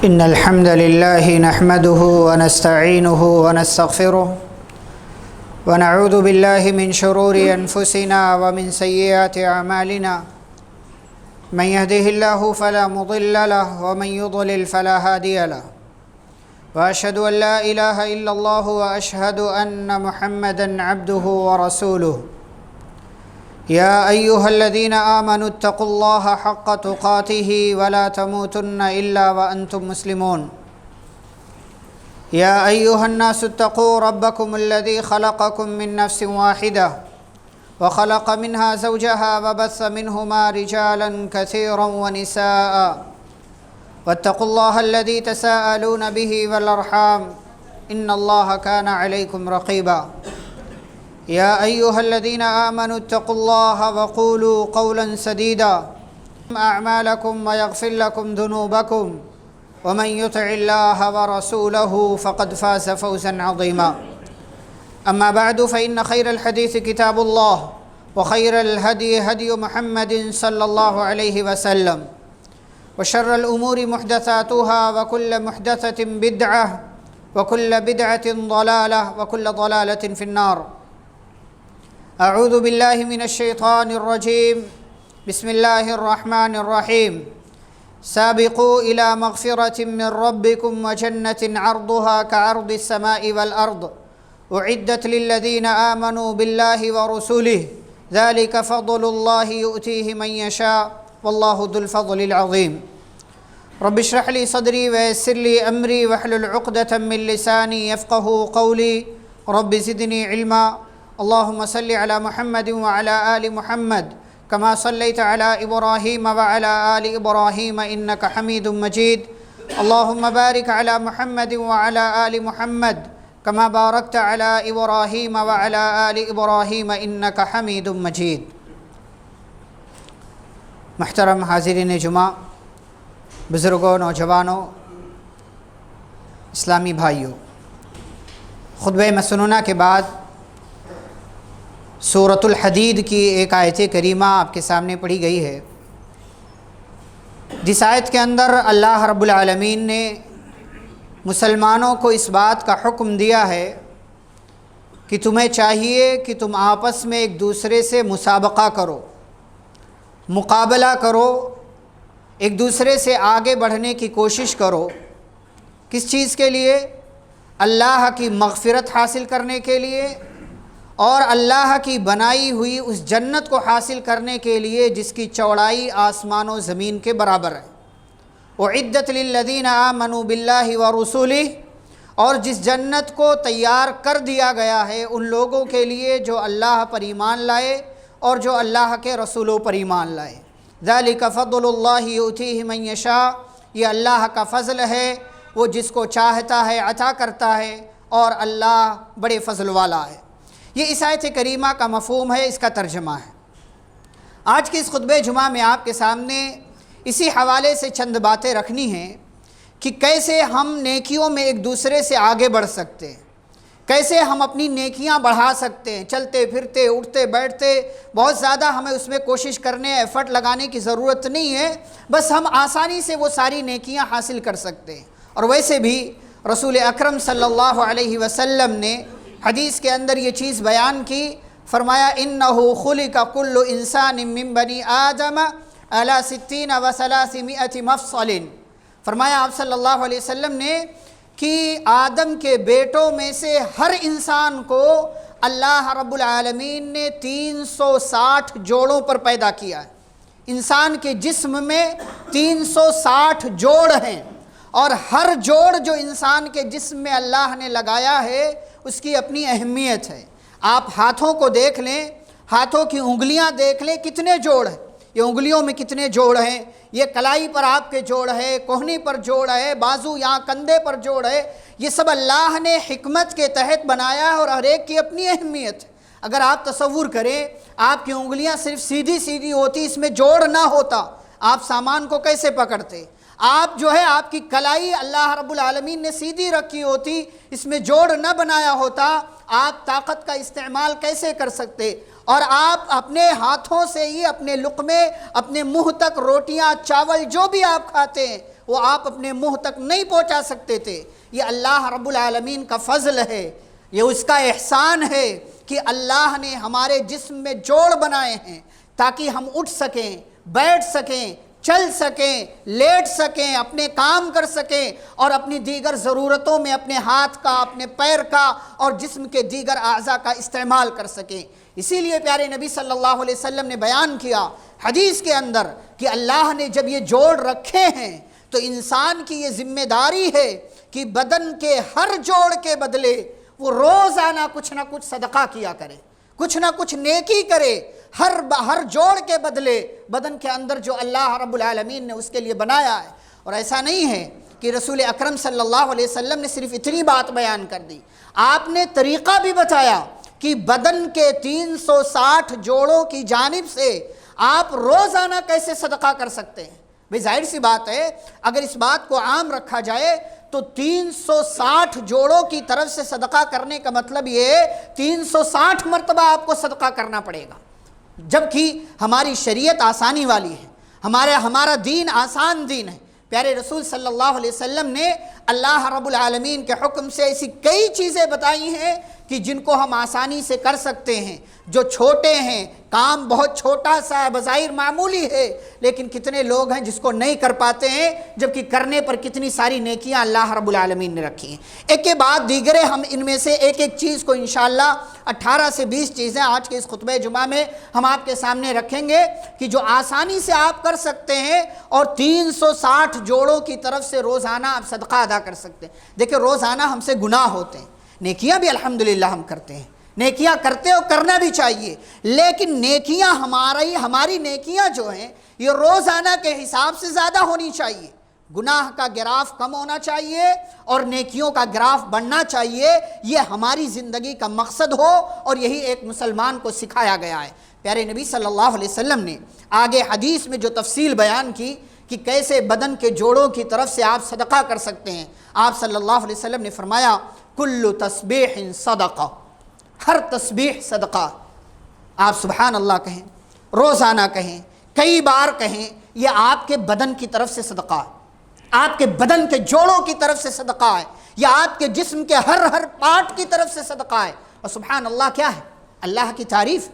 إن الحمد لله نحمده ونستعينه ونستغفره ونعوذ بالله من شرور أنفسنا ومن سيئات أعمالنا من يهده الله فلا مضل له ومن يضلل فلا هادي له وأشهد أن لا إله إلا الله وأشهد أن محمدًا عبده ورسوله يا أيها الذين آمنوا اتقوا الله حق تقاته ولا تموتن إلا وأنتم مسلمون يا أيها الناس اتقوا ربكم الذي خلقكم من نفس واحدة وخلق منها زوجها وبث منهما رجالا كثيرا ونساء واتقوا الله الذي تساءلون به والأرحام إن الله كان عليكم رقيبا يا أيها الذين آمنوا اتقوا الله وقولوا قولا سديدا أعمالكم ويغفر لكم ذنوبكم ومن يطع الله ورسوله فقد فاز فوزا عظيما أما بعد فإن خير الحديث كتاب الله وخير الهدي هدي محمد صلى الله عليه وسلم وشر الأمور محدثاتها وكل محدثة بدعة وكل بدعة ضلالة وكل ضلالة في النار أعوذ بالله من الشيطان الرجيم بسم الله الرحمن الرحيم سابقوا إلى مغفرة من ربكم وجنة عرضها كعرض السماء والأرض أعدت للذين آمنوا بالله ورسله ذلك فضل الله يؤتيه من يشاء والله ذو الفضل العظيم رب اشرح لي صدري ويسر لي أمري واحلل عقدة من لساني يفقهوا قولي رب زدني علما اللهم صل على محمد وعلى آل محمد كما صليت على إبراهيم وعلى آل إبراهيم إنك حميد مجيد اللهم بارك على محمد وعلى آل محمد كما باركت على إبراهيم وعلى آل إبراهيم إنك حميد مجيد محترم حاضرین جمعہ، بزرگوں، نوجوانوں، اسلامی بھائیوں، خطبہ مسنونہ کے بعد سورۃ الحدید کی ایک آیت کریمہ آپ کے سامنے پڑھی گئی ہے، جس آیت کے اندر اللہ رب العالمین نے مسلمانوں کو اس بات کا حکم دیا ہے کہ تمہیں چاہیے کہ تم آپس میں ایک دوسرے سے مسابقہ کرو، مقابلہ کرو، ایک دوسرے سے آگے بڑھنے کی کوشش کرو۔ کس چیز کے لیے؟ اللہ کی مغفرت حاصل کرنے کے لیے اور اللہ کی بنائی ہوئی اس جنت کو حاصل کرنے کے لیے جس کی چوڑائی آسمان و زمین کے برابر ہے۔ اعدت للذین آمنوا باللہ ورسولہ، اور جس جنت کو تیار کر دیا گیا ہے ان لوگوں کے لیے جو اللہ پر ایمان لائے اور جو اللہ کے رسولوں پر ایمان لائے۔ ذالک فضل اللہ یؤتیہ من یشاء، یہ اللہ کا فضل ہے، وہ جس کو چاہتا ہے عطا کرتا ہے، اور اللہ بڑے فضل والا ہے۔ یہ اس آیت کریمہ کا مفہوم ہے، اس کا ترجمہ ہے۔ آج کے اس خطبہ جمعہ میں آپ کے سامنے اسی حوالے سے چند باتیں رکھنی ہیں کہ کیسے ہم نیکیوں میں ایک دوسرے سے آگے بڑھ سکتے ہیں، کیسے ہم اپنی نیکیاں بڑھا سکتے ہیں۔ چلتے پھرتے اٹھتے بیٹھتے بہت زیادہ ہمیں اس میں کوشش کرنے، ایفرٹ لگانے کی ضرورت نہیں ہے، بس ہم آسانی سے وہ ساری نیکیاں حاصل کر سکتے ہیں۔ اور ویسے بھی رسول اکرم صلی اللہ علیہ وسلم نے حدیث کے اندر یہ چیز بیان کی، فرمایا انہ خلق کل انسان من بنی آدم علی 60 و 300 مفصل، فرمایا آپ صلی اللہ علیہ وسلم نے کہ آدم کے بیٹوں میں سے ہر انسان کو اللہ رب العالمین نے 360 جوڑوں پر پیدا کیا ہے۔ انسان کے جسم میں 360 جوڑ ہیں، اور ہر جوڑ جو انسان کے جسم میں اللہ نے لگایا ہے اس کی اپنی اہمیت ہے۔ آپ ہاتھوں کو دیکھ لیں، ہاتھوں کی انگلیاں دیکھ لیں، کتنے جوڑ ہیں، یہ انگلیوں میں کتنے جوڑ ہیں، یہ کلائی پر آپ کے جوڑ ہے، کوہنی پر جوڑ ہے، بازو یہاں کندھے پر جوڑ ہے، یہ سب اللہ نے حکمت کے تحت بنایا ہے اور ہر ایک کی اپنی اہمیت ہے۔ اگر آپ تصور کریں آپ کی انگلیاں صرف سیدھی سیدھی ہوتی، اس میں جوڑ نہ ہوتا، آپ سامان کو کیسے پکڑتے؟ آپ جو ہے آپ کی کلائی اللہ رب العالمین نے سیدھی رکھی ہوتی، اس میں جوڑ نہ بنایا ہوتا، آپ طاقت کا استعمال کیسے کر سکتے؟ اور آپ اپنے ہاتھوں سے ہی اپنے لقمے، اپنے منہ تک روٹیاں، چاول جو بھی آپ کھاتے ہیں وہ آپ اپنے منہ تک نہیں پہنچا سکتے تھے۔ یہ اللہ رب العالمین کا فضل ہے، یہ اس کا احسان ہے کہ اللہ نے ہمارے جسم میں جوڑ بنائے ہیں تاکہ ہم اٹھ سکیں، بیٹھ سکیں، چل سکیں، لیٹ سکیں، اپنے کام کر سکیں اور اپنی دیگر ضرورتوں میں اپنے ہاتھ کا، اپنے پیر کا اور جسم کے دیگر اعضاء کا استعمال کر سکیں۔ اسی لیے پیارے نبی صلی اللہ علیہ وسلم نے بیان کیا حدیث کے اندر کہ اللہ نے جب یہ جوڑ رکھے ہیں تو انسان کی یہ ذمہ داری ہے کہ بدن کے ہر جوڑ کے بدلے وہ روزانہ کچھ نہ کچھ صدقہ کیا کرے، کچھ نہ کچھ نیکی کرے۔ ہر جوڑ کے بدلے بدن کے اندر جو اللہ رب العالمین نے اس کے لیے بنایا ہے۔ اور ایسا نہیں ہے کہ رسول اکرم صلی اللہ علیہ وسلم نے صرف اتنی بات بیان کر دی، آپ نے طریقہ بھی بتایا کہ بدن کے 360 جوڑوں کی جانب سے آپ روزانہ کیسے صدقہ کر سکتے ہیں۔ بھئی ظاہر سی بات ہے، اگر اس بات کو عام رکھا جائے تو 360 جوڑوں کی طرف سے صدقہ کرنے کا مطلب یہ 360 مرتبہ آپ کو صدقہ کرنا پڑے گا، جبکہ ہماری شریعت آسانی والی ہے، ہمارا دین آسان دین ہے۔ پیارے رسول صلی اللہ علیہ وسلم نے اللہ رب العالمین کے حکم سے ایسی کئی چیزیں بتائی ہیں کہ جن کو ہم آسانی سے کر سکتے ہیں، جو چھوٹے ہیں، کام بہت چھوٹا سا ہے، بظاہر معمولی ہے، لیکن کتنے لوگ ہیں جس کو نہیں کر پاتے ہیں، جبکہ کرنے پر کتنی ساری نیکیاں اللہ رب العالمین نے رکھی ہیں۔ ایک کے بعد دیگرے ہم ان میں سے ایک ایک چیز کو انشاءاللہ 18 سے 20 چیزیں آج کے اس خطبہ جمعہ میں ہم آپ کے سامنے رکھیں گے کہ جو آسانی سے آپ کر سکتے ہیں اور 360 جوڑوں کی طرف سے روزانہ آپ صدقہ ادا کر سکتے ہیں۔ دیکھیں روزانہ ہم سے گناہ ہوتے ہیں، نیکیاں بھی الحمدللہ ہم کرتے ہیں، نیکیاں کرتے اور کرنا بھی چاہیے، لیکن نیکیاں ہماری نیکیاں جو ہیں یہ روزانہ کے حساب سے زیادہ ہونی چاہیے۔ گناہ کا گراف کم ہونا چاہیے اور نیکیوں کا گراف بڑھنا چاہیے، یہ ہماری زندگی کا مقصد ہو اور یہی ایک مسلمان کو سکھایا گیا ہے۔ پیارے نبی صلی اللہ علیہ وسلم نے آگے حدیث میں جو تفصیل بیان کی کہ کیسے بدن کے جوڑوں کی طرف سے آپ صدقہ کر سکتے ہیں، آپ صلی اللہ علیہ وسلم نے فرمایا کل تسبیح صدقہ، ہر تسبیح صدقہ۔ آپ سبحان اللہ کہیں، روزانہ کہیں، کئی بار کہیں، یہ آپ کے بدن کی طرف سے صدقہ ہے، آپ کے بدن کے جوڑوں کی طرف سے صدقہ ہے، یا آپ کے جسم کے ہر پارٹ کی طرف سے صدقہ ہے۔ اور سبحان اللہ کیا ہے؟ اللہ کی تعریف،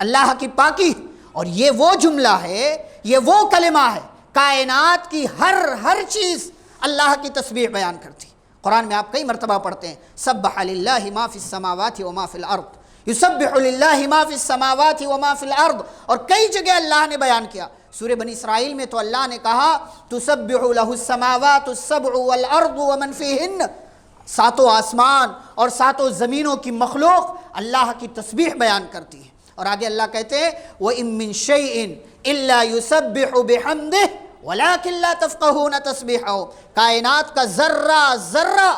اللہ کی پاکی، اور یہ وہ جملہ ہے، یہ وہ کلمہ ہے، کائنات کی ہر چیز اللہ کی تسبیح بیان کرتی۔ قرآن میں آپ کئی مرتبہ پڑھتے ہیں سبح للہ ما فی السماوات وما فی الارض، یسبح للہ ما فی السماوات وما فی الارض، اور کئی جگہ اللہ نے بیان کیا۔ سورہ بنی اسرائیل میں تو اللہ نے کہا تسبح لہ السماوات السبع والارض ومن فیہن، ساتوں آسمان اور ساتوں زمینوں کی مخلوق اللہ کی تسبیح بیان کرتی ہے۔ اور آگے اللہ کہتے ہیں وَإِن مِّن شَيْءٍ إِلَّا يُسَبِّحُ بِحَمْدِهِ وَلَكِنْ لَا تَفْقَهُونَ تَسْبِيحَهُ، کائنات کا ذرہ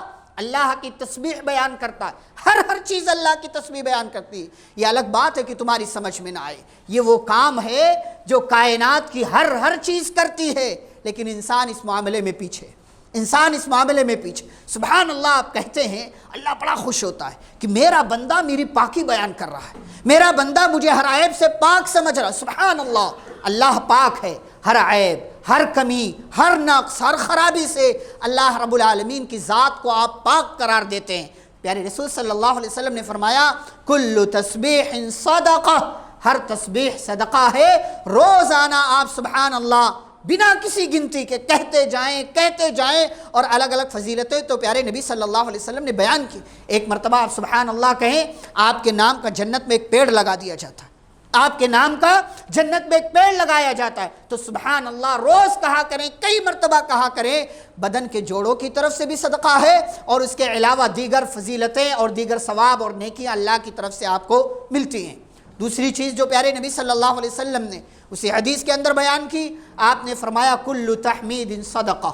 اللہ کی تسبیح بیان کرتا ہے، ہر چیز اللہ کی تسبیح بیان کرتی ہے۔ یہ الگ بات ہے کہ تمہاری سمجھ میں نہ آئے، یہ وہ کام ہے جو کائنات کی ہر چیز کرتی ہے، لیکن انسان اس معاملے میں پیچھے، سبحان اللہ آپ کہتے ہیں، اللہ بڑا خوش ہوتا ہے کہ میرا بندہ میری پاکی بیان کر رہا ہے، میرا بندہ مجھے ہر عیب سے پاک سمجھ رہا ہے۔ سبحان اللہ، اللہ پاک ہے، ہر عیب، ہر کمی، ہر نقص، ہر خرابی سے اللہ رب العالمین کی ذات کو آپ پاک قرار دیتے ہیں۔ پیارے رسول صلی اللہ علیہ وسلم نے فرمایا کل تسبیح صدقہ، ہر تسبیح صدقہ ہے۔ روزانہ آپ سبحان اللہ بنا کسی گنتی کے کہتے جائیں اور الگ الگ فضیلتیں تو پیارے نبی صلی اللہ علیہ وسلم نے بیان کی۔ ایک مرتبہ آپ سبحان اللہ کہیں، آپ کے نام کا جنت میں ایک پیڑ لگا دیا جاتا ہے، آپ کے نام کا جنت میں ایک پیڑ لگایا جاتا ہے۔ تو سبحان اللہ روز کہا کریں، کئی مرتبہ کہا کریں، بدن کے جوڑوں کی طرف سے بھی صدقہ ہے اور اس کے علاوہ دیگر فضیلتیں اور دیگر ثواب اور نیکیاں اللہ کی طرف سے آپ کو ملتی ہیں۔ دوسری چیز جو پیارے نبی صلی اللہ علیہ وسلم نے اسی حدیث کے اندر بیان کی، آپ نے فرمایا کل تحمید صدقہ،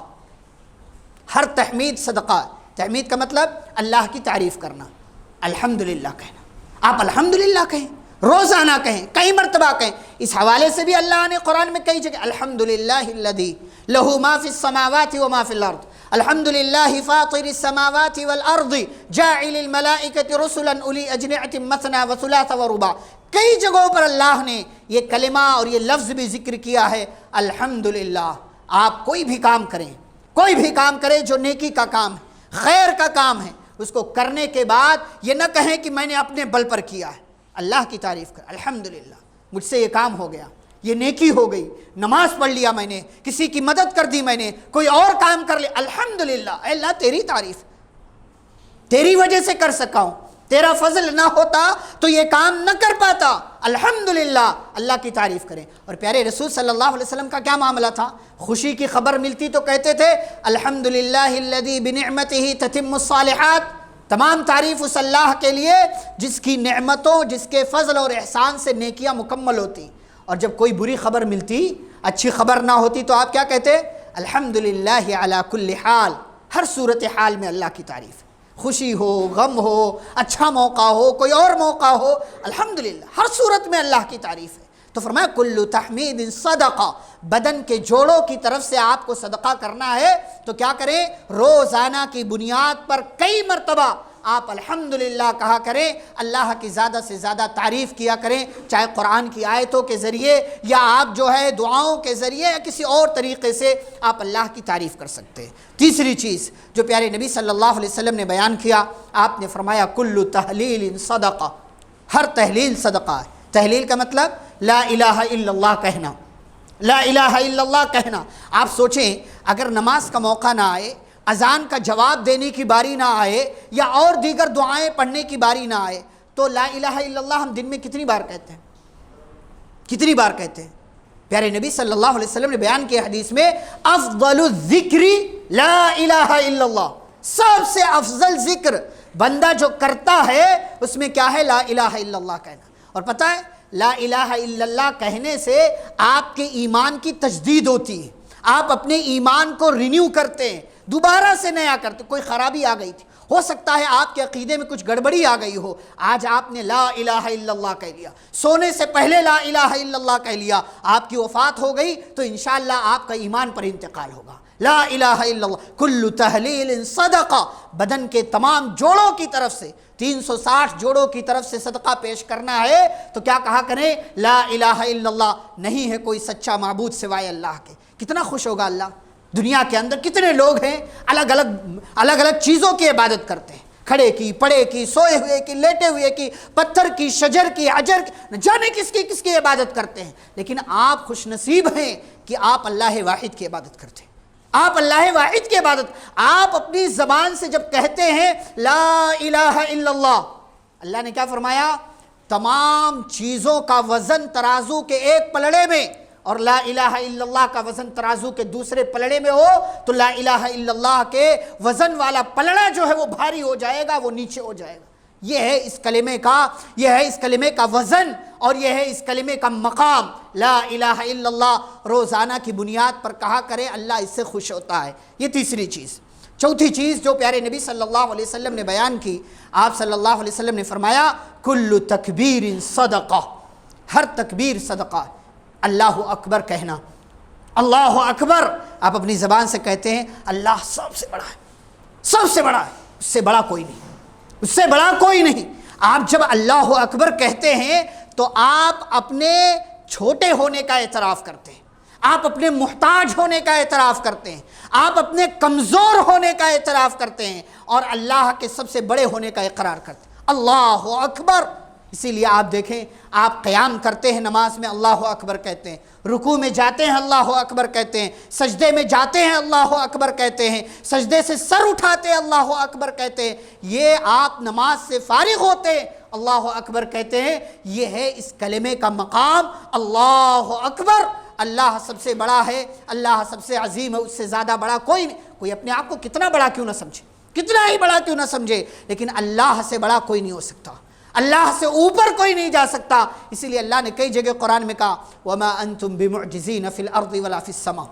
ہر تحمید صدقہ۔ تحمید کا مطلب اللہ کی تعریف کرنا، الحمدللہ کہنا۔ آپ الحمدللہ کہیں، روزانہ کہیں، کئی مرتبہ کہیں۔ اس حوالے سے بھی اللہ نے قرآن میں کئی جگہ الحمدللہ الذی لہ ما فی السماوات وما فی الارض، الحمدللہ فاطر السماوات والارض جاعل الملائکۃ رسلا اولی اجنحۃ مثنی وثلاث ورباع۔ کئی جگہوں پر اللہ نے یہ کلمہ اور یہ لفظ بھی ذکر کیا ہے الحمدللہ۔ آپ کوئی بھی کام کریں، کوئی بھی کام کرے جو نیکی کا کام ہے، خیر کا کام ہے، اس کو کرنے کے بعد یہ نہ کہیں کہ میں نے اپنے بل پر کیا ہے، اللہ کی تعریف کر، الحمدللہ مجھ سے یہ کام ہو گیا، یہ نیکی ہو گئی، نماز پڑھ لیا میں نے، کسی کی مدد کر دی میں نے، کوئی اور کام کر لیا، الحمدللہ اے اللہ تیری تعریف، تیری وجہ سے کر سکا ہوں، تیرا فضل نہ ہوتا تو یہ کام نہ کر پاتا، الحمدللہ اللہ کی تعریف کریں۔ اور پیارے رسول صلی اللہ علیہ وسلم کا کیا معاملہ تھا؟ خوشی کی خبر ملتی تو کہتے تھے الحمدللہ الذی بنعمتہ تتم الصالحات، تمام تعریف اس اللہ کے لیے جس کی نعمتوں، جس کے فضل اور احسان سے نیکیاں مکمل ہوتی۔ اور جب کوئی بری خبر ملتی، اچھی خبر نہ ہوتی تو آپ کیا کہتے؟ الحمدللہ علی کل حال، ہر صورتحال میں اللہ کی تعریف، خوشی ہو، غم ہو، اچھا موقع ہو، کوئی اور موقع ہو، الحمدللہ ہر صورت میں اللہ کی تعریف ہے۔ تو فرمایا کل تحمید صدقہ، بدن کے جوڑوں کی طرف سے آپ کو صدقہ کرنا ہے تو کیا کریں؟ روزانہ کی بنیاد پر کئی مرتبہ آپ الحمدللہ کہا کریں، اللہ کی زیادہ سے زیادہ تعریف کیا کریں، چاہے قرآن کی آیتوں کے ذریعے یا آپ جو ہے دعاؤں کے ذریعے یا کسی اور طریقے سے آپ اللہ کی تعریف کر سکتے ہیں۔ تیسری چیز جو پیارے نبی صلی اللہ علیہ وسلم نے بیان کیا، آپ نے فرمایا کل تحلیل صدقہ، ہر تحلیل صدقہ ہے۔ تحلیل کا مطلب لا الہ الا اللہ کہنا، لا الہ الا اللہ کہنا۔ آپ سوچیں اگر نماز کا موقع نہ آئے، اذان کا جواب دینے کی باری نہ آئے یا اور دیگر دعائیں پڑھنے کی باری نہ آئے تو لا الہ الا اللہ ہم دن میں کتنی بار کہتے ہیں؟ کتنی بار کہتے ہیں؟ پیارے نبی صلی اللہ علیہ وسلم نے بیان کیا حدیث میں افضل الذکر لا الہ الا اللہ، سب سے افضل ذکر بندہ جو کرتا ہے اس میں کیا ہے؟ لا الہ الا اللہ کہنا۔ اور پتہ ہے لا الہ الا اللہ کہنے سے آپ کے ایمان کی تجدید ہوتی ہے، آپ اپنے ایمان کو رینیو کرتے ہیں، دوبارہ سے نیا کرتے۔ کوئی خرابی آ گئی تھی، ہو سکتا ہے آپ کے عقیدے میں کچھ گڑبڑی آ گئی ہو، آج آپ نے لا الہ الا اللہ کہہ لیا، سونے سے پہلے لا الہ الا اللہ کہہ لیا، آپ کی وفات ہو گئی تو انشاءاللہ آپ کا ایمان پر انتقال ہوگا۔ لا الہ الا اللہ کل تحلیل صدقہ، بدن کے تمام جوڑوں کی طرف سے 360 جوڑوں کی طرف سے صدقہ پیش کرنا ہے تو کیا کہا کریں؟ لا الہ الا اللہ، نہیں ہے کوئی سچا معبود سوائے اللہ کے۔ کتنا خوش ہوگا اللہ؟ دنیا کے اندر کتنے لوگ ہیں الگ الگ چیزوں کی عبادت کرتے ہیں، کھڑے کی، پڑے کی، سوئے ہوئے کی، لیٹے ہوئے کی، پتھر کی، شجر کی، حجر کی، نہ جانے کس کی عبادت کرتے ہیں، لیکن آپ خوش نصیب ہیں کہ آپ اللہ واحد کی عبادت کرتے ہیں۔ آپ اللہ واحد کی عبادت، آپ اپنی زبان سے جب کہتے ہیں لا الہ الا اللہ، اللہ نے کیا فرمایا؟ تمام چیزوں کا وزن ترازو کے ایک پلڑے میں اور لا الہ الا اللہ کا وزن ترازو کے دوسرے پلڑے میں ہو تو لا الہ الا اللہ کے وزن والا پلڑا جو ہے وہ بھاری ہو جائے گا، وہ نیچے ہو جائے گا۔ یہ ہے اس کلمے کا وزن اور یہ ہے اس کلمے کا مقام۔ لا الہ الا اللہ روزانہ کی بنیاد پر کہا کرے، اللہ اس سے خوش ہوتا ہے۔ یہ تیسری چیز۔ چوتھی چیز جو پیارے نبی صلی اللہ علیہ وسلم نے بیان کی، آپ صلی اللہ علیہ وسلم نے فرمایا کل تکبیر صدقہ، ہر تکبیر صدقہ۔ اللہ اکبر کہنا، اللہ اکبر آپ اپنی زبان سے کہتے ہیں اللہ سب سے بڑا ہے، سب سے بڑا ہے، اس سے بڑا کوئی نہیں، اس سے بڑا کوئی نہیں۔ آپ جب اللہ اکبر کہتے ہیں تو آپ اپنے چھوٹے ہونے کا اعتراف کرتے ہیں، آپ اپنے محتاج ہونے کا اعتراف کرتے ہیں، آپ اپنے کمزور ہونے کا اعتراف کرتے ہیں اور اللہ کے سب سے بڑے ہونے کا اقرار کرتے ہیں۔ اللہ اکبر۔ اسی لیے آپ دیکھیں آپ قیام کرتے ہیں نماز میں اللہ اکبر کہتے ہیں، رکوع میں جاتے ہیں اللہ اکبر کہتے ہیں، سجدے میں جاتے ہیں اللہ اکبر کہتے ہیں، سجدے سے سر اٹھاتے ہیں اللہ اکبر کہتے ہیں، یہ آپ نماز سے فارغ ہوتے ہیں اللہ اکبر کہتے ہیں۔ یہ ہے اس کلمے کا مقام، اللہ اکبر۔ اللہ سب سے بڑا ہے، اللہ سب سے عظیم ہے، اس سے زیادہ بڑا کوئی نہیں۔ کوئی اپنے آپ کو کتنا بڑا کیوں نہ سمجھے، کتنا ہی بڑا کیوں نہ سمجھے، لیکن اللہ سے بڑا کوئی نہیں ہو سکتا، اللہ سے اوپر کوئی نہیں جا سکتا۔ اسی لیے اللہ نے کئی جگہ قرآن میں کہا وَمَا أَنْتُمْ بِمُعْجِزِينَ فِي الْأَرْضِ وَلَا فِي السَّمَاءِ،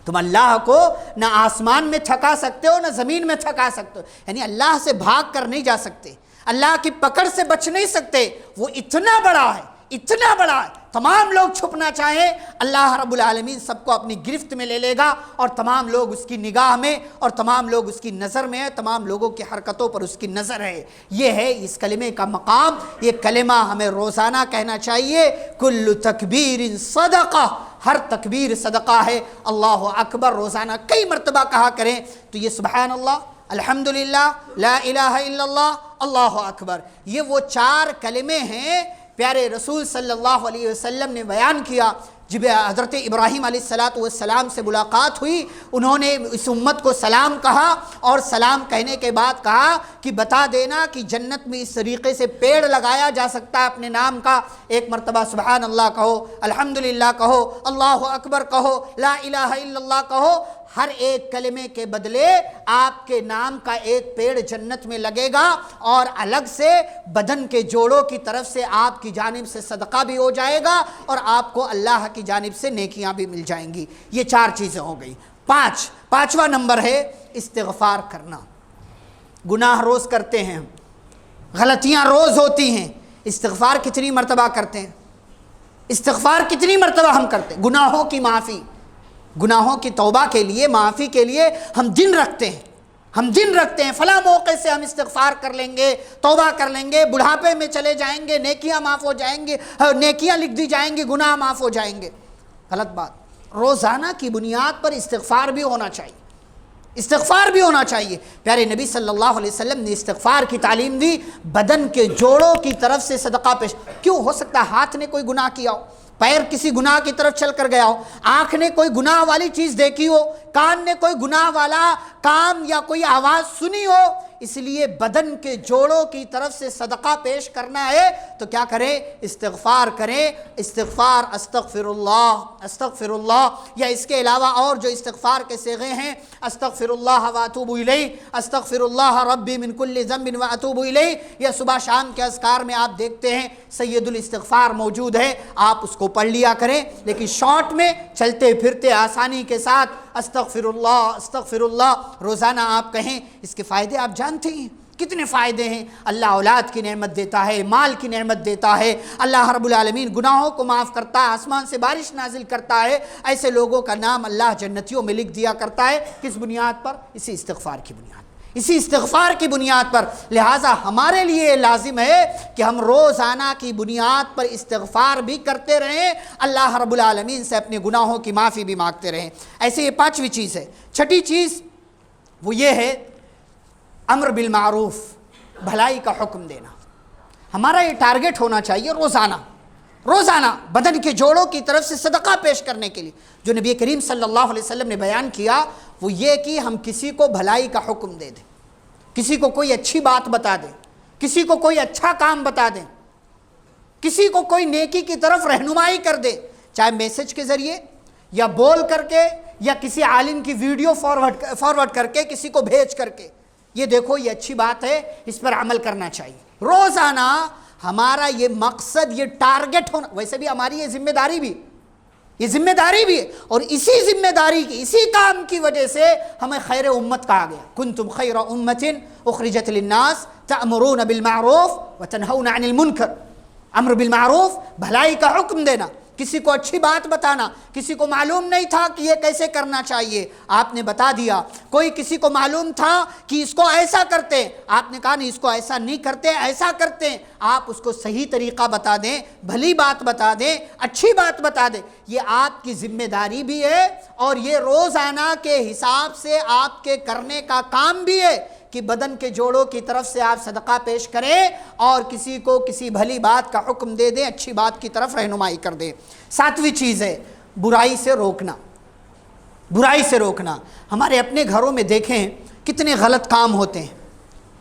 تم اللہ کو نہ آسمان میں تھکا سکتے ہو نہ زمین میں تھکا سکتے ہو، یعنی اللہ سے بھاگ کر نہیں جا سکتے، اللہ کی پکڑ سے بچ نہیں سکتے، وہ اتنا بڑا ہے، اتنا بڑا ہے۔ تمام لوگ چھپنا چاہیں اللہ رب العالمین سب کو اپنی گرفت میں لے لے گا اور تمام لوگ اس کی نگاہ میں اور تمام لوگ اس کی نظر میں ہیں، تمام لوگوں کی حرکتوں پر اس کی نظر ہے۔ یہ ہے اس کلمے کا مقام۔ یہ کلمہ ہمیں روزانہ کہنا چاہیے، کل تکبیر صدقہ، ہر تکبیر صدقہ ہے، اللہ اکبر روزانہ کئی مرتبہ کہا کریں تو یہ سبحان اللہ، الحمدللہ، لا الہ الا اللہ، اللہ اکبر، یہ وہ 4 کلمے ہیں پیارے رسول صلی اللہ علیہ وسلم نے بیان کیا۔ جب حضرت ابراہیم علیہ السلام سے ملاقات ہوئی، انہوں نے اس امت کو سلام کہا، اور سلام کہنے کے بعد کہا کہ بتا دینا کہ جنت میں اس طریقے سے پیڑ لگایا جا سکتا ہے اپنے نام کا، ایک مرتبہ سبحان اللہ کہو، الحمدللہ کہو، اللہ اکبر کہو، لا الہ الا اللہ کہو، ہر ایک کلمے کے بدلے آپ کے نام کا ایک پیڑ جنت میں لگے گا، اور الگ سے بدن کے جوڑوں کی طرف سے آپ کی جانب سے صدقہ بھی ہو جائے گا، اور آپ کو اللہ کی جانب سے نیکیاں بھی مل جائیں گی۔ یہ 4 چیزیں ہو گئی۔ 5واں نمبر ہے استغفار کرنا۔ گناہ روز کرتے ہیں، غلطیاں روز ہوتی ہیں، استغفار کتنی مرتبہ کرتے ہیں؟ استغفار کتنی مرتبہ ہم کرتے ہیں؟ گناہوں کی معافی، گناہوں کی توبہ کے لیے، معافی کے لیے ہم دن رکھتے ہیں، ہم دن رکھتے ہیں، فلاں موقع سے ہم استغفار کر لیں گے، توبہ کر لیں گے، بڑھاپے میں چلے جائیں گے، نیکیاں معاف ہو جائیں گے، نیکیاں لکھ دی جائیں گی، گناہ معاف ہو جائیں گے۔ غلط بات۔ روزانہ کی بنیاد پر استغفار بھی ہونا چاہیے، استغفار بھی ہونا چاہیے۔ پیارے نبی صلی اللہ علیہ وسلم نے استغفار کی تعلیم دی، بدن کے جوڑوں کی طرف سے صدقہ پیش۔ کیوں ہو سکتا ہے ہاتھ نے کوئی گناہ کیا ہو، پیر کسی گناہ کی طرف چل کر گیا ہو، آنکھ نے کوئی گناہ والی چیز دیکھی ہو، کان نے کوئی گناہ والا کام یا کوئی آواز سنی ہو، اس لیے بدن کے جوڑوں کی طرف سے صدقہ پیش کرنا ہے تو کیا کریں؟ استغفار کریں۔ استغفار استغفر اللہ، یا اس کے علاوہ اور جو استغفار کے صیغے ہیں، استغفر اللہ واتوب الیہ، استغفر اللہ ربی من کل ذنب واتوب الیہ، یا صبح شام کے اذکار میں آپ دیکھتے ہیں سید الاستغفار موجود ہے، آپ اس کو پڑھ لیا کریں، لیکن شارٹ میں چلتے پھرتے آسانی کے ساتھ استغفر اللہ روزانہ آپ کہیں۔ اس کے فائدے آپ جانتے ہیں کتنے فائدے ہیں۔ اللہ اولاد کی نعمت دیتا ہے، مال کی نعمت دیتا ہے، اللہ رب العالمین گناہوں کو معاف کرتا ہے، آسمان سے بارش نازل کرتا ہے، ایسے لوگوں کا نام اللہ جنتیوں میں لکھ دیا کرتا ہے۔ کس بنیاد پر؟ اسی استغفار کی بنیاد، اسی استغفار کی بنیاد پر۔ لہٰذا ہمارے لیے لازم ہے کہ ہم روزانہ کی بنیاد پر استغفار بھی کرتے رہیں، اللہ رب العالمین سے اپنے گناہوں کی معافی بھی مانگتے رہیں۔ ایسے یہ 5ویں چیز ہے۔ 6ٹھی چیز وہ یہ ہے امر بالمعروف، بھلائی کا حکم دینا۔ ہمارا یہ ٹارگٹ ہونا چاہیے روزانہ بدن کے جوڑوں کی طرف سے صدقہ پیش کرنے کے لیے۔ جو نبی کریم صلی اللہ علیہ وسلم نے بیان کیا وہ یہ کہ ہم کسی کو بھلائی کا حکم دے دیں، کسی کو کوئی اچھی بات بتا دیں، کسی کو کوئی اچھا کام بتا دیں، کسی کو کوئی نیکی کی طرف رہنمائی کر دیں، چاہے میسج کے ذریعے یا بول کر کے یا کسی عالم کی ویڈیو فارورڈ کر کے، کسی کو بھیج کر کے، یہ دیکھو یہ اچھی بات ہے، اس پر عمل کرنا چاہیے۔ روزانہ ہمارا یہ مقصد، یہ ٹارگٹ ہونا، ویسے بھی ہماری یہ ذمہ داری بھی ہے، اور اسی ذمہ داری کی، اسی کام کی وجہ سے ہمیں خیر امت کہا گیا۔ کنتم خیر امت اخرجت للناس تأمرون بالمعروف وتنہون عن المنکر۔ امر بالمعروف، بھلائی کا حکم دینا، کسی کو اچھی بات بتانا، کسی کو معلوم نہیں تھا کہ یہ کیسے کرنا چاہیے، آپ نے بتا دیا۔ کوئی کسی کو معلوم تھا کہ اس کو ایسا کرتے، آپ نے کہا نہیں اس کو ایسا نہیں کرتے، ایسا کرتے، آپ اس کو صحیح طریقہ بتا دیں، بھلی بات بتا دیں، اچھی بات بتا دیں۔ یہ آپ کی ذمہ داری بھی ہے، اور یہ روزانہ کے حساب سے آپ کے کرنے کا کام بھی ہے کہ بدن کے جوڑوں کی طرف سے آپ صدقہ پیش کریں اور کسی کو کسی بھلی بات کا حکم دے دیں، اچھی بات کی طرف رہنمائی کر دیں۔ 7ویں چیز ہے برائی سے روکنا۔ ہمارے اپنے گھروں میں دیکھیں کتنے غلط کام ہوتے ہیں،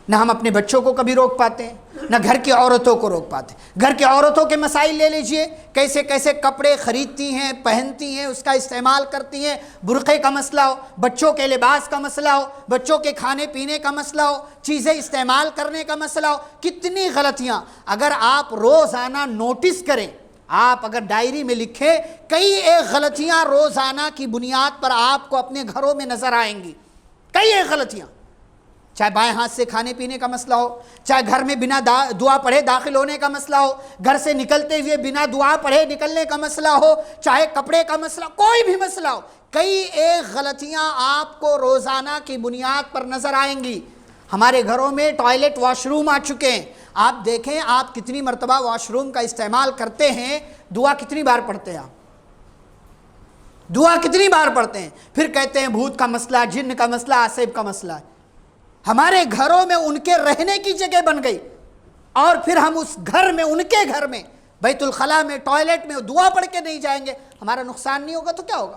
نہ ہم اپنے بچوں کو کبھی روک پاتے ہیں، نہ گھر کی عورتوں کو روک پاتے ہیں۔ گھر کی عورتوں کے مسائل لے لیجئے، کیسے کیسے کپڑے خریدتی ہیں، پہنتی ہیں، اس کا استعمال کرتی ہیں، برقعے کا مسئلہ ہو، بچوں کے لباس کا مسئلہ ہو، بچوں کے کھانے پینے کا مسئلہ ہو، چیزیں استعمال کرنے کا مسئلہ ہو، کتنی غلطیاں۔ اگر آپ روزانہ نوٹس کریں، آپ اگر ڈائری میں لکھیں، کئی ایک غلطیاں روزانہ کی بنیاد پر آپ کو اپنے گھروں میں نظر آئیں گی، کئی ایک غلطیاں، چاہے بائیں ہاتھ سے کھانے پینے کا مسئلہ ہو، چاہے گھر میں بنا دعا پڑھے داخل ہونے کا مسئلہ ہو، گھر سے نکلتے ہوئے بنا دعا پڑھے نکلنے کا مسئلہ ہو، چاہے کپڑے کا مسئلہ، کوئی بھی مسئلہ ہو، کئی ایک غلطیاں آپ کو روزانہ کی بنیاد پر نظر آئیں گی۔ ہمارے گھروں میں ٹوائلٹ واش روم آ چکے ہیں، آپ دیکھیں آپ کتنی مرتبہ واش روم کا استعمال کرتے ہیں، دعا کتنی بار پڑھتے ہیں آپ؟ دعا کتنی بار پڑھتے ہیں، پھر کہتے ہیں بھوت کا مسئلہ، جن کا مسئلہ، آسیب کا مسئلہ ہے۔ ہمارے گھروں میں ان کے رہنے کی جگہ بن گئی، اور پھر ہم اس گھر میں، ان کے گھر میں، بیت الخلاء میں، ٹوائلٹ میں دعا پڑھ کے نہیں جائیں گے، ہمارا نقصان نہیں ہوگا تو کیا ہوگا؟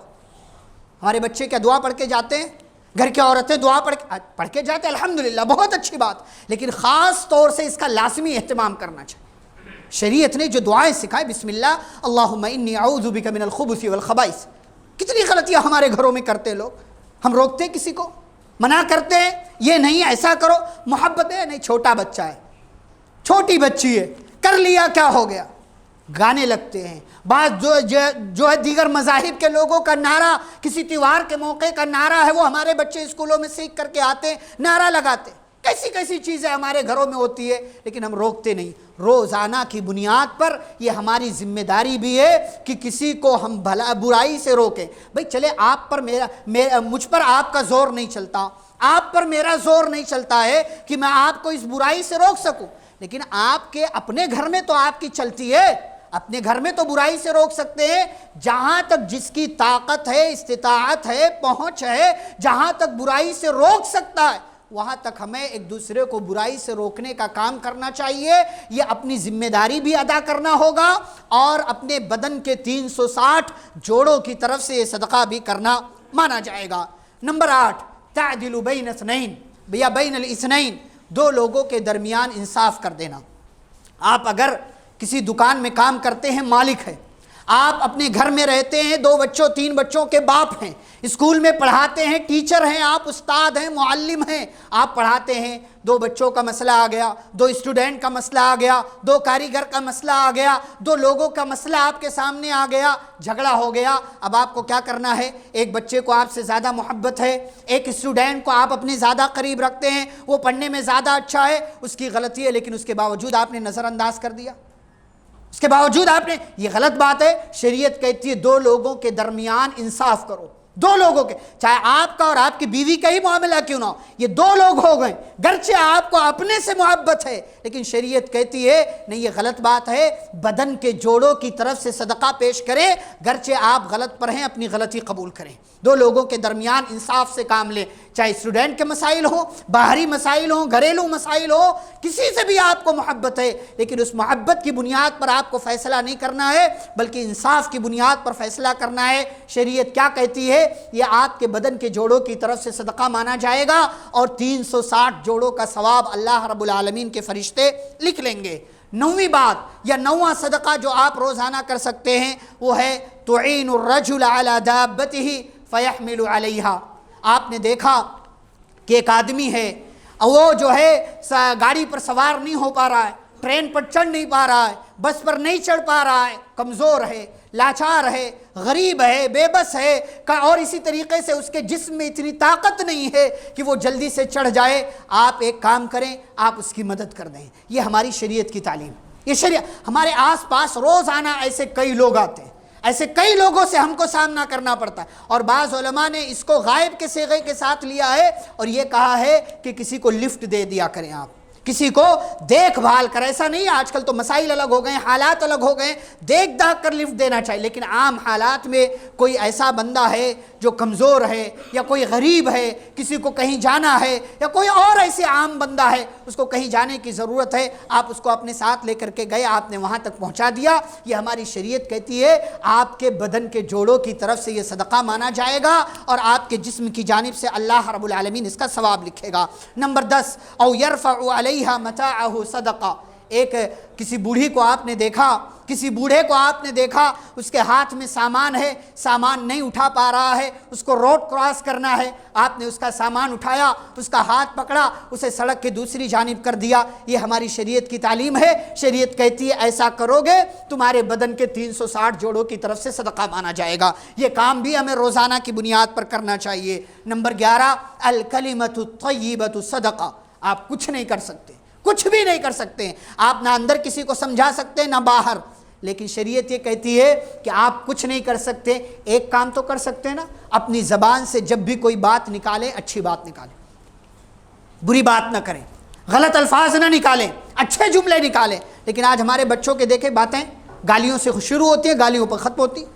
ہمارے بچے کیا دعا پڑھ کے جاتے ہیں؟ گھر کی عورتیں دعا پڑھ کے جاتے ہیں، الحمدللہ، بہت اچھی بات، لیکن خاص طور سے اس کا لازمی اہتمام کرنا چاہیے۔ شریعت نے جو دعائیں سکھائے، بسم اللہ اللہم انی اعوذ بک من الخبث والخبائث، کتنی غلطیاں ہمارے گھروں میں کرتے لوگ۔ ہم روکتے ہیں کسی کو، منع کرتے ہیں، یہ نہیں ایسا کرو، محبت ہے نہیں، چھوٹا بچہ ہے، چھوٹی بچی ہے، کر لیا کیا ہو گیا، گانے لگتے ہیں۔ بعض جو ہے دیگر مذاہب کے لوگوں کا نعرہ، کسی تیوہار کے موقع کا نعرہ ہے، وہ ہمارے بچے اسکولوں میں سیکھ کر کے آتے ہیں، نعرہ لگاتے ہیں۔ کیسی کیسی چیزیں ہمارے گھروں میں ہوتی ہے، لیکن ہم روکتے نہیں۔ روزانہ کی بنیاد پر یہ ہماری ذمہ داری بھی ہے کہ کسی کو ہم برائی سے روکیں۔ بھئی چلے آپ پر مجھ پر آپ کا زور نہیں چلتا، آپ پر میرا زور نہیں چلتا ہے کہ میں آپ کو اس برائی سے روک سکوں، لیکن آپ کے اپنے گھر میں تو آپ کی چلتی ہے، اپنے گھر میں تو برائی سے روک سکتے ہیں۔ جہاں تک جس کی طاقت ہے، استطاعت ہے، پہنچ ہے، جہاں تک برائی سے روک سکتا ہے، وہاں تک ہمیں ایک دوسرے کو برائی سے روکنے کا کام کرنا چاہیے۔ یہ اپنی ذمہ داری بھی ادا کرنا ہوگا، اور اپنے بدن کے 360 جوڑوں کی طرف سے یہ صدقہ بھی کرنا مانا جائے گا۔ نمبر 8، تعدل بین اثنین یا بین الاثنین، دو لوگوں کے درمیان انصاف کر دینا۔ آپ اگر کسی دکان میں کام کرتے ہیں، مالک ہے، آپ اپنے گھر میں رہتے ہیں، 2 بچوں 3 بچوں کے باپ ہیں، اسکول میں پڑھاتے ہیں، ٹیچر ہیں آپ، استاد ہیں، معلم ہیں، آپ پڑھاتے ہیں، 2 بچوں کا مسئلہ آ گیا، 2 اسٹوڈنٹ کا مسئلہ آ گیا، 2 کاریگر کا مسئلہ آ گیا، 2 لوگوں کا مسئلہ آپ کے سامنے آ گیا، جھگڑا ہو گیا۔ اب آپ کو کیا کرنا ہے؟ ایک بچے کو آپ سے زیادہ محبت ہے، ایک اسٹوڈنٹ کو آپ اپنے زیادہ قریب رکھتے ہیں، وہ پڑھنے میں زیادہ اچھا ہے، اس کی غلطی ہے، لیکن اس کے باوجود آپ نے نظر انداز کر دیا، اس کے باوجود آپ نے، یہ غلط بات ہے۔ شریعت کہتی ہے 2 لوگوں کے درمیان انصاف کرو، 2 لوگوں کے، چاہے آپ کا اور آپ کی بیوی کا ہی معاملہ کیوں نہ ہو، یہ 2 لوگ ہو گئے، گرچہ آپ کو اپنے سے محبت ہے، لیکن شریعت کہتی ہے نہیں، یہ غلط بات ہے، بدن کے جوڑوں کی طرف سے صدقہ پیش کریں، گرچہ آپ غلط پر ہیں، اپنی غلطی قبول کریں۔ 2 لوگوں کے درمیان انصاف سے کام لیں، چاہے اسٹوڈنٹ کے مسائل ہوں، باہری مسائل ہوں، گھریلو مسائل ہوں، کسی سے بھی آپ کو محبت ہے، لیکن اس محبت کی بنیاد پر آپ کو فیصلہ نہیں کرنا ہے، بلکہ انصاف کی بنیاد پر فیصلہ کرنا ہے۔ شریعت کیا کہتی ہے؟ یہ آپ کے بدن کے جوڑوں کی طرف سے صدقہ مانا جائے گا، اور 360 جوڑوں کا ثواب اللہ رب العالمین کے فرشتے لکھ لیں گے۔ 9ویں بات یا 9واں صدقہ جو آپ روزانہ کر سکتے ہیں، وہ ہے تعین الرجل علی دابتہ فیحمل علیہا۔ آپ نے دیکھا کہ ایک آدمی ہے، وہ جو ہے گاڑی پر سوار نہیں ہو پا رہا ہے، ٹرین پر چڑھ نہیں پا رہا ہے، بس پر نہیں چڑھ پا رہا ہے، کمزور ہے، لاچار ہے، غریب ہے، بے بس ہے، اور اسی طریقے سے اس کے جسم میں اتنی طاقت نہیں ہے کہ وہ جلدی سے چڑھ جائے۔ آپ ایک کام کریں، آپ اس کی مدد کر دیں۔ یہ ہماری شریعت کی تعلیم، یہ شریعت۔ ہمارے آس پاس روزانہ ایسے کئی لوگ آتے ہیں، ایسے کئی لوگوں سے ہم کو سامنا کرنا پڑتا ہے، اور بعض علماء نے اس کو غائب کے صیغے کے ساتھ لیا ہے، اور یہ کہا ہے کہ کسی کو لفٹ دے دیا کریں، آپ کسی کو دیکھ بھال کر۔ ایسا نہیں ہے، آج کل تو مسائل الگ ہو گئے ہیں، حالات الگ ہو گئے ہیں، دیکھ داکھ کر لفٹ دینا چاہیے، لیکن عام حالات میں کوئی ایسا بندہ ہے جو کمزور ہے، یا کوئی غریب ہے، کسی کو کہیں جانا ہے، یا کوئی اور ایسے عام بندہ ہے، اس کو کہیں جانے کی ضرورت ہے، آپ اس کو اپنے ساتھ لے کر کے گئے، آپ نے وہاں تک پہنچا دیا۔ یہ ہماری شریعت کہتی ہے آپ کے بدن کے جوڑوں کی طرف سے یہ صدقہ مانا جائے گا، اور آپ کے جسم کی جانب سے اللہ رب العالمین اس کا ثواب لکھے گا۔ نمبر 10، او یرفع علیہا متاعہ صدقہ۔ ایک کسی بوڑھی کو آپ نے دیکھا، کسی بوڑھے کو آپ نے دیکھا، اس کے ہاتھ میں سامان ہے، سامان نہیں اٹھا پا رہا ہے، اس کو روڈ کراس کرنا ہے، آپ نے اس کا سامان اٹھایا، اس کا ہاتھ پکڑا، اسے سڑک کی دوسری جانب کر دیا۔ یہ ہماری شریعت کی تعلیم ہے۔ شریعت کہتی ہے ایسا کرو گے تمہارے بدن کے 360 جوڑوں کی طرف سے صدقہ مانا جائے گا۔ یہ کام بھی ہمیں روزانہ کی بنیاد پر کرنا چاہیے۔ نمبر 11، الکلمۃ الطیبۃ صدقہ۔ آپ کچھ نہیں کر سکتے، کچھ بھی نہیں کر سکتے، آپ نہ اندر کسی کو سمجھا سکتے نہ باہر، لیکن شریعت یہ کہتی ہے کہ آپ کچھ نہیں کر سکتے، ایک کام تو کر سکتے نا، اپنی زبان سے جب بھی کوئی بات نکالیں، اچھی بات نکالیں، بری بات نہ کریں، غلط الفاظ نہ نکالیں، اچھے جملے نکالیں۔ لیکن آج ہمارے بچوں کے دیکھیں باتیں گالیوں سے شروع ہوتی ہیں، گالیوں پر ختم ہوتی ہیں۔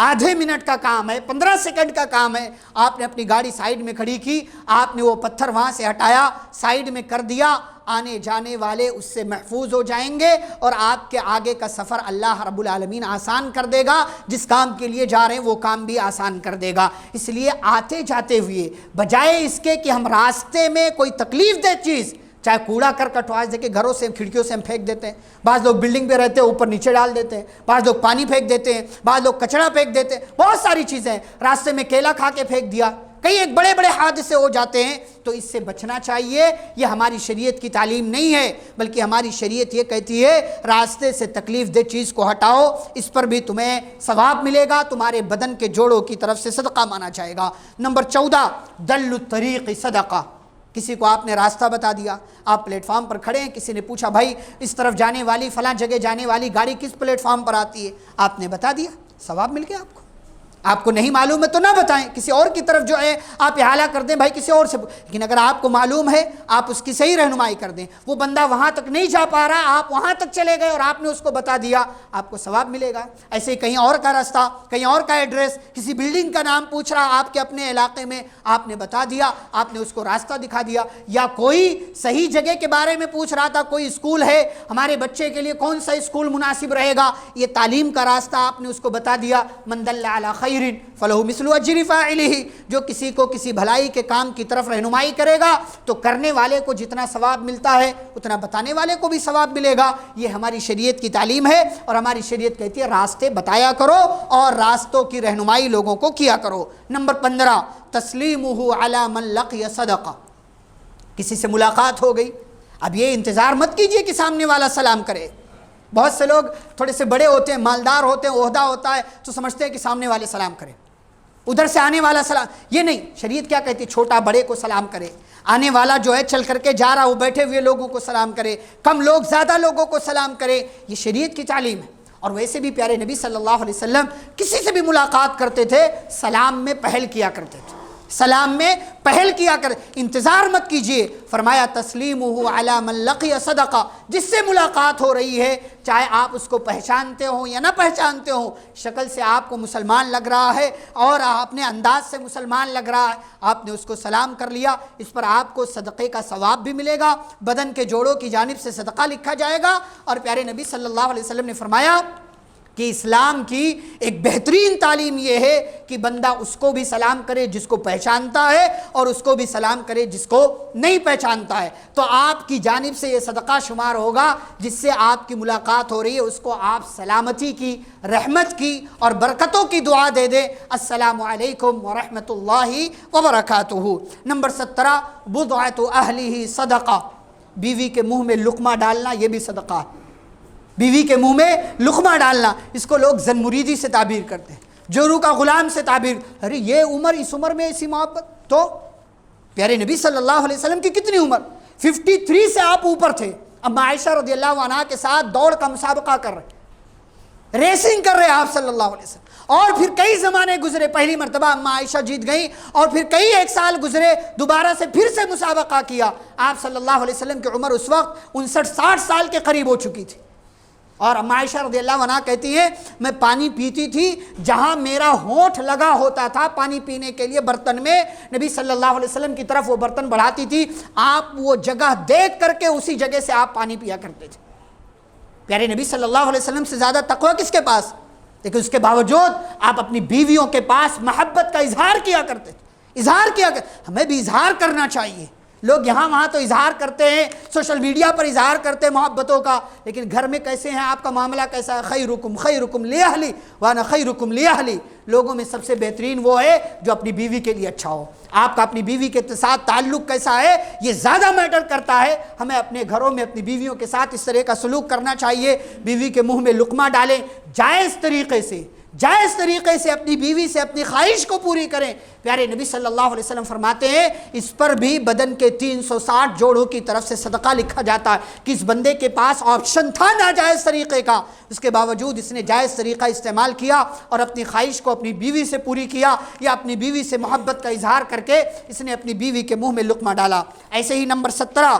آدھے منٹ کا کام ہے، 15 سیکنڈ کا کام ہے، آپ نے اپنی گاڑی سائیڈ میں کھڑی کی، آپ نے وہ پتھر وہاں سے ہٹایا، سائیڈ میں کر دیا، آنے جانے والے اس سے محفوظ ہو جائیں گے اور آپ کے آگے کا سفر اللہ رب العالمین آسان کر دے گا، جس کام کے لیے جا رہے ہیں وہ کام بھی آسان کر دے گا۔ اس لیے آتے جاتے ہوئے بجائے اس کے کہ ہم راستے میں کوئی تکلیف دہ چیز، چاہے کوڑا کرکٹ آج دیکھیں گھروں سے کھڑکیوں سے ہم پھینک دیتے ہیں، بعض لوگ بلڈنگ پہ رہتے ہیں اوپر نیچے ڈال دیتے ہیں، بعض لوگ پانی پھینک دیتے ہیں، بعض لوگ کچڑا پھینک دیتے ہیں، بہت ساری چیزیں ہیں، راستے میں کیلا کھا کے پھینک دیا، کئی ایک بڑے بڑے حادثے ہو جاتے ہیں، تو اس سے بچنا چاہیے۔ یہ ہماری شریعت کی تعلیم نہیں ہے، بلکہ ہماری شریعت یہ کہتی ہے راستے سے تکلیف دہ چیز کو ہٹاؤ، اس پر بھی تمہیں ثواب ملے گا، تمہارے بدن کے جوڑوں کی طرف سے صدقہ مانا جائے گا۔ نمبر 14 دل الطریق صدقہ۔ کسی کو آپ نے راستہ بتا دیا، آپ پلیٹ فارم پر کھڑے ہیں، کسی نے پوچھا بھائی اس طرف جانے والی فلاں جگہ جانے والی گاڑی کس پلیٹ فارم پر آتی ہے، آپ نے بتا دیا، ثواب مل گیا آپ کو۔ آپ کو نہیں معلوم ہے تو نہ بتائیں، کسی اور کی طرف جو ہے آپ احالہ کر دیں، بھائی کسی اور سے، لیکن اگر آپ کو معلوم ہے آپ اس کی صحیح رہنمائی کر دیں، وہ بندہ وہاں تک نہیں جا پا رہا، آپ وہاں تک چلے گئے اور آپ نے اس کو بتا دیا، آپ کو ثواب ملے گا۔ ایسے ہی کہیں اور کا راستہ، کہیں اور کا ایڈریس، کسی بلڈنگ کا نام پوچھ رہا آپ کے اپنے علاقے میں، آپ نے بتا دیا، آپ نے اس کو راستہ دکھا دیا، یا کوئی صحیح جگہ کے بارے میں پوچھ رہا تھا، کوئی اسکول ہے ہمارے بچے کے لیے کون سا اسکول مناسب رہے گا، یہ تعلیم کا راستہ آپ نے اس کو بتا دیا۔ من دل علی خیر فلہ مثل اجر فاعلہ، جو کسی کو کسی بھلائی کے کام کی طرف رہنمائی کرے گا تو کرنے والے کو جتنا ثواب ملتا ہے اتنا بتانے والے کو بھی ثواب ملے گا۔ یہ ہماری شریعت کی تعلیم ہے، اور ہماری شریعت کہتی ہے راستے بتایا کرو اور راستوں کی رہنمائی لوگوں کو کیا کرو۔ نمبر 15 تسلیمہ علی من لقی صدقہ۔ کسی سے ملاقات ہو گئی، اب یہ انتظار مت کیجئے کہ سامنے والا سلام کرے۔ بہت سے لوگ تھوڑے سے بڑے ہوتے ہیں، مالدار ہوتے ہیں، عہدہ ہوتا ہے، تو سمجھتے ہیں کہ سامنے والے سلام کریں، ادھر سے آنے والا سلام، یہ نہیں، شریعت کیا کہتی ہے چھوٹا بڑے کو سلام کرے، آنے والا جو ہے چل کر کے جا رہا وہ بیٹھے ہوئے لوگوں کو سلام کرے، کم لوگ زیادہ لوگوں کو سلام کرے، یہ شریعت کی تعلیم ہے۔ اور ویسے بھی پیارے نبی صلی اللہ علیہ وسلم کسی سے بھی ملاقات کرتے تھے سلام میں پہل کیا کرتے تھے، سلام میں پہل کیا کر، انتظار مت کیجئے۔ فرمایا تسلیمہ علی من لقی صدقہ، جس سے ملاقات ہو رہی ہے چاہے آپ اس کو پہچانتے ہوں یا نہ پہچانتے ہوں، شکل سے آپ کو مسلمان لگ رہا ہے اور اپنے انداز سے مسلمان لگ رہا ہے، آپ نے اس کو سلام کر لیا، اس پر آپ کو صدقے کا ثواب بھی ملے گا، بدن کے جوڑوں کی جانب سے صدقہ لکھا جائے گا۔ اور پیارے نبی صلی اللہ علیہ وسلم نے فرمایا کہ اسلام کی ایک بہترین تعلیم یہ ہے کہ بندہ اس کو بھی سلام کرے جس کو پہچانتا ہے اور اس کو بھی سلام کرے جس کو نہیں پہچانتا ہے، تو آپ کی جانب سے یہ صدقہ شمار ہوگا، جس سے آپ کی ملاقات ہو رہی ہے اس کو آپ سلامتی کی، رحمت کی اور برکتوں کی دعا دے دیں، السلام علیکم ورحمۃ اللہ وبرکاتہ۔ نمبر 17 بضعۃ اہلہ صدقہ، بیوی کے منہ میں لقمہ ڈالنا یہ بھی صدقہ ہے، بیوی کے منہ میں لقمہ ڈالنا، اس کو لوگ زن مریدی سے تعبیر کرتے ہیں، جورو کا غلام سے تعبیر، ارے یہ عمر، اس عمر میں ایسی محبت، تو پیارے نبی صلی اللہ علیہ وسلم کی کتنی عمر، 53 سے آپ اوپر تھے، اب عائشہ رضی اللہ عنہا کے ساتھ دوڑ کا مسابقہ کر رہے، ریسنگ کر رہے آپ صلی اللہ علیہ وسلم، اور پھر کئی زمانے گزرے، پہلی مرتبہ اما عائشہ جیت گئیں اور پھر کئی ایک سال گزرے، دوبارہ سے پھر سے مسابقہ کیا، آپ صلی اللہ علیہ وسلم کی عمر اس وقت 59-60 سال کے قریب ہو چکی تھی، اور اما عائشہ رضی اللہ عنہا کہتی ہے میں پانی پیتی تھی جہاں میرا ہونٹ لگا ہوتا تھا پانی پینے کے لیے برتن میں، نبی صلی اللہ علیہ وسلم کی طرف وہ برتن بڑھاتی تھی، آپ وہ جگہ دیکھ کر کے اسی جگہ سے آپ پانی پیا کرتے تھے۔ پیارے نبی صلی اللہ علیہ وسلم سے زیادہ تقوی کس کے پاس، لیکن اس کے باوجود آپ اپنی بیویوں کے پاس محبت کا اظہار کیا کرتے تھے، اظہار کیا کرتے، ہمیں بھی اظہار کرنا چاہیے۔ لوگ یہاں وہاں تو اظہار کرتے ہیں، سوشل میڈیا پر اظہار کرتے ہیں محبتوں کا، لیکن گھر میں کیسے ہیں، آپ کا معاملہ کیسا ہے، خیرکم لاہلی وانا خیرکم لاہلی، لوگوں میں سب سے بہترین وہ ہے جو اپنی بیوی کے لیے اچھا ہو، آپ کا اپنی بیوی کے ساتھ تعلق کیسا ہے یہ زیادہ میٹر کرتا ہے، ہمیں اپنے گھروں میں اپنی بیویوں کے ساتھ اس طرح کا سلوک کرنا چاہیے، بیوی کے منہ میں لقمہ ڈالیں، جائز طریقے سے، جائز طریقے سے اپنی بیوی سے اپنی خواہش کو پوری کریں۔ پیارے نبی صلی اللہ علیہ وسلم فرماتے ہیں اس پر بھی بدن کے 360 جوڑوں کی طرف سے صدقہ لکھا جاتا ہے، کہ اس بندے کے پاس آپشن تھا ناجائز طریقے کا، اس کے باوجود اس نے جائز طریقہ استعمال کیا اور اپنی خواہش کو اپنی بیوی سے پوری کیا، یا اپنی بیوی سے محبت کا اظہار کر کے اس نے اپنی بیوی کے منہ میں لقمہ ڈالا۔ ایسے ہی نمبر 17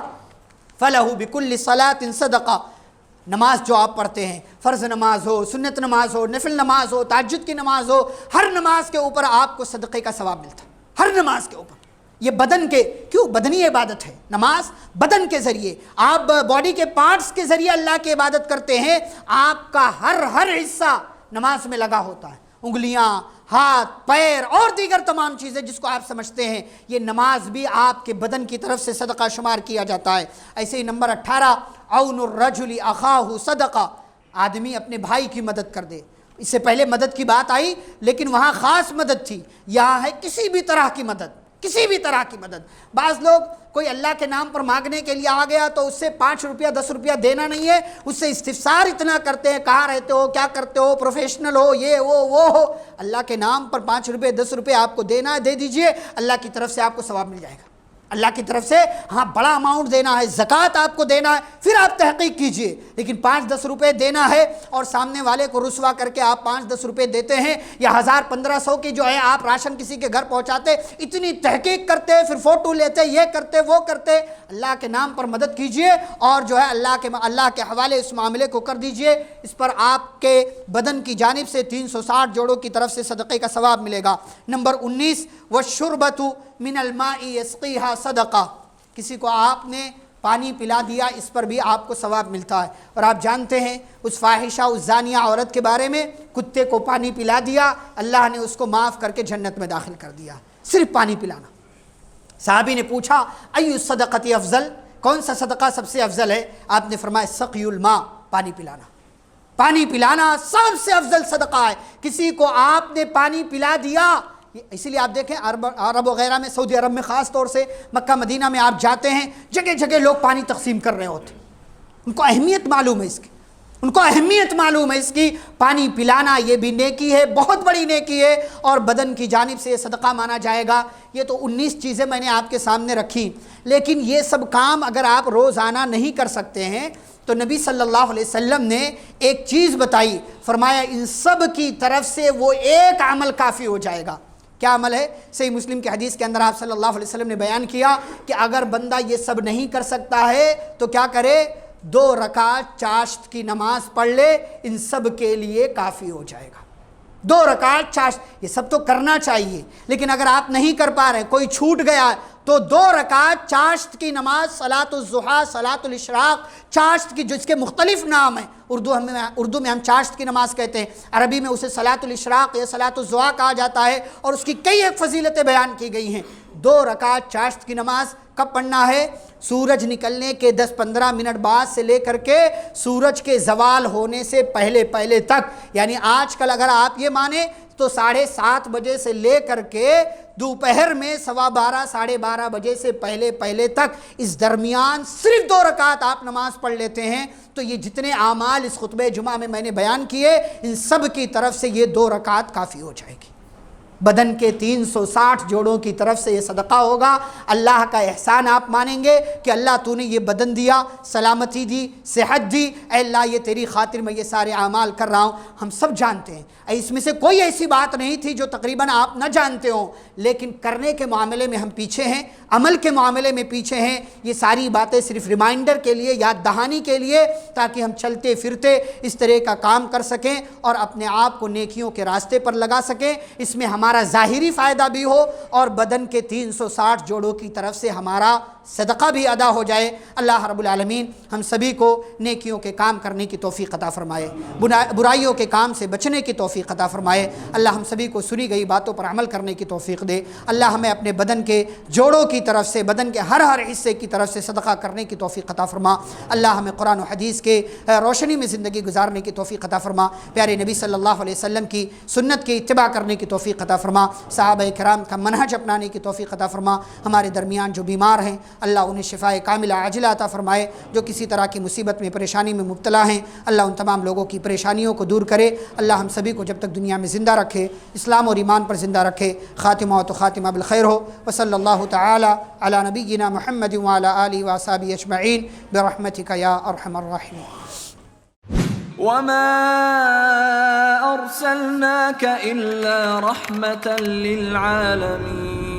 فَلَهُ بِكُلِّ صَلَاةٍ صَدَقَةٌ، نماز جو آپ پڑھتے ہیں، فرض نماز ہو، سنت نماز ہو، نفل نماز ہو، تہجد کی نماز ہو، ہر نماز کے اوپر آپ کو صدقے کا ثواب ملتا ہے، ہر نماز کے اوپر۔ یہ بدن کے، کیوں؟ بدنی عبادت ہے نماز، بدن کے ذریعے آپ باڈی کے پارٹس کے ذریعے اللہ کی عبادت کرتے ہیں، آپ کا ہر حصہ نماز میں لگا ہوتا ہے، انگلیاں، ہاتھ، پیر اور دیگر تمام چیزیں جس کو آپ سمجھتے ہیں، یہ نماز بھی آپ کے بدن کی طرف سے صدقہ شمار کیا جاتا ہے۔ ایسے ہی نمبر 18، عون الرجل اخاہ صدقہ، آدمی اپنے بھائی کی مدد کر دے۔ اس سے پہلے مدد کی بات آئی لیکن وہاں خاص مدد تھی، یہاں ہے کسی بھی طرح کی مدد، کسی بھی طرح کی مدد۔ بعض لوگ کوئی اللہ کے نام پر مانگنے کے لیے آ گیا تو اس سے 5 روپیہ 10 روپیہ دینا نہیں ہے، اس سے استفسار اتنا کرتے ہیں، کہاں رہتے ہو، کیا کرتے ہو، پروفیشنل ہو، یہ وہ ہو۔ اللہ کے نام پر 5 روپے 10 روپے آپ کو دینا ہے، دے دیجئے، اللہ کی طرف سے آپ کو ثواب مل جائے گا، اللہ کی طرف سے۔ ہاں بڑا اماؤنٹ دینا ہے، زکوٰۃ آپ کو دینا ہے، پھر آپ تحقیق کیجئے، لیکن 5-10 روپے دینا ہے اور سامنے والے کو رسوا کر کے آپ 5-10 روپے دیتے ہیں، یا 1000-1500 کی جو ہے آپ راشن کسی کے گھر پہنچاتے، اتنی تحقیق کرتے، پھر فوٹو لیتے، یہ کرتے وہ کرتے۔ اللہ کے نام پر مدد کیجئے اور جو ہے اللہ کے حوالے اس معاملے کو کر دیجئے، اس پر آپ کے بدن کی جانب سے 360 جوڑوں کی طرف سے صدقے کا ثواب ملے گا۔ نمبر 19، وَالشُّرْبَةُ مِنَ الْمَاءِ يَسْقِيهَا صدقہ، کسی کو آپ نے پانی پلا دیا، اس پر بھی آپ کو ثواب ملتا ہے۔ اور آپ جانتے ہیں اس فاحشہ، اس زانیہ عورت کے بارے میں، کتے کو پانی پلا دیا، اللہ نے اس کو معاف کر کے جنت میں داخل کر دیا، صرف پانی پلانا۔ صحابی نے پوچھا ای الصدقۃ افضل، کون سا صدقہ سب سے افضل ہے؟ آپ نے فرمایا سقی الماء، پانی پلانا۔ پانی پلانا سب سے افضل صدقہ ہے۔ کسی کو آپ نے پانی پلا دیا، اسی لیے آپ دیکھیں عرب وغیرہ میں، سعودی عرب میں خاص طور سے، مکہ مدینہ میں آپ جاتے ہیں، جگہ جگہ لوگ پانی تقسیم کر رہے ہوتے ہیں، ان کو اہمیت معلوم ہے اس کی، ان کو اہمیت معلوم ہے اس کی۔ پانی پلانا یہ بھی نیکی ہے، بہت بڑی نیکی ہے، اور بدن کی جانب سے یہ صدقہ مانا جائے گا۔ یہ تو 19 چیزیں میں نے آپ کے سامنے رکھی، لیکن یہ سب کام اگر آپ روزانہ نہیں کر سکتے ہیں تو نبی صلی اللہ علیہ وسلم نے ایک چیز بتائی، فرمایا ان سب کی طرف سے وہ ایک عمل کافی ہو جائے گا۔ کیا عمل ہے؟ صحیح مسلم کی حدیث کے اندر آپ صلی اللہ علیہ وسلم نے بیان کیا کہ اگر بندہ یہ سب نہیں کر سکتا ہے تو کیا کرے؟ 2 رکعت چاشت کی نماز پڑھ لے، ان سب کے لیے کافی ہو جائے گا۔ 2 رکعت چاشت، یہ سب تو کرنا چاہیے، لیکن اگر آپ نہیں کر پا رہے، کوئی چھوٹ گیا، تو 2 رکعت چاشت کی نماز، صلاۃ الضحیٰ، صلاۃ الاشراق، چاشت کی جس کے مختلف نام ہیں، اردو میں ہم چاشت کی نماز کہتے ہیں، عربی میں اسے صلاۃ الاشراق یا صلاۃ الضحیٰ کہا جاتا ہے، اور اس کی کئی ایک فضیلتیں بیان کی گئی ہیں۔ 2 رکعت چاشت کی نماز کب پڑھنا ہے؟ سورج نکلنے کے 10-15 منٹ بعد سے لے کر کے سورج کے زوال ہونے سے پہلے تک، یعنی آج کل اگر آپ یہ مانیں تو 7:30 بجے سے لے کر کے دوپہر میں 12:15 ساڑھے 12 بجے سے پہلے تک، اس درمیان صرف 2 رکعت آپ نماز پڑھ لیتے ہیں، تو یہ جتنے اعمال اس خطبہ جمعہ میں نے بیان کیے، ان سب کی طرف سے یہ 2 رکعت کافی ہو جائے گی۔ بدن کے 360 جوڑوں کی طرف سے یہ صدقہ ہوگا۔ اللہ کا احسان آپ مانیں گے کہ اللہ تو نے یہ بدن دیا، سلامتی دی، صحت دی، اے اللہ یہ تیری خاطر میں یہ سارے اعمال کر رہا ہوں۔ ہم سب جانتے ہیں، اس میں سے کوئی ایسی بات نہیں تھی جو تقریباً آپ نہ جانتے ہوں، لیکن کرنے کے معاملے میں ہم پیچھے ہیں، عمل کے معاملے میں پیچھے ہیں۔ یہ ساری باتیں صرف ریمائنڈر کے لیے، یاد دہانی کے لیے، تاکہ ہم چلتے پھرتے اس طرح کا کام کر سکیں اور اپنے آپ کو نیکیوں کے راستے پر لگا سکیں۔ اس میں ہمارا ظاہری فائدہ بھی ہو اور بدن کے 360 جوڑوں کی طرف سے ہمارا صدقہ بھی ادا ہو جائے۔ اللہ رب العالمین ہم سبھی کو نیکیوں کے کام کرنے کی توفیق عطا فرمائے، برائیوں کے کام سے بچنے کی توفیق عطا فرمائے۔ اللہ ہم سبھی کو سنی گئی باتوں پر عمل کرنے کی توفیق دے۔ اللہ ہمیں اپنے بدن کے جوڑوں کی طرف سے، بدن کے ہر حصے کی طرف سے صدقہ کرنے کی توفیق عطا فرما۔ اللہ ہمیں قرآن و حدیث کے روشنی میں زندگی گزارنے کی توفیق عطا فرما۔ پیارے نبی صلی اللہ علیہ وسلم کی سنت کی اتباع کرنے کی توفیق عطا فرما۔ صحابہ کرام کا منہج اپنانے کی توفیق عطا فرما۔ ہمارے درمیان جو بیمار ہیں اللہ انہیں شفائے کاملہ عاجلہ عطا فرمائے، جو کسی طرح کی مصیبت میں، پریشانی میں مبتلا ہیں اللہ ان تمام لوگوں کی پریشانیوں کو دور کرے۔ اللہ ہم سبھی کو جب تک دنیا میں زندہ رکھے، اسلام اور ایمان پر زندہ رکھے، خاتمہ تو خاتمہ بالخیر ہو۔ وصلی اللہ تعالی علی نبینا محمد وعلی آلہ وصحبہ اجمعین برحمتک یا ارحم الراحمین۔ وما أرسلناك إلا رحمة للعالمين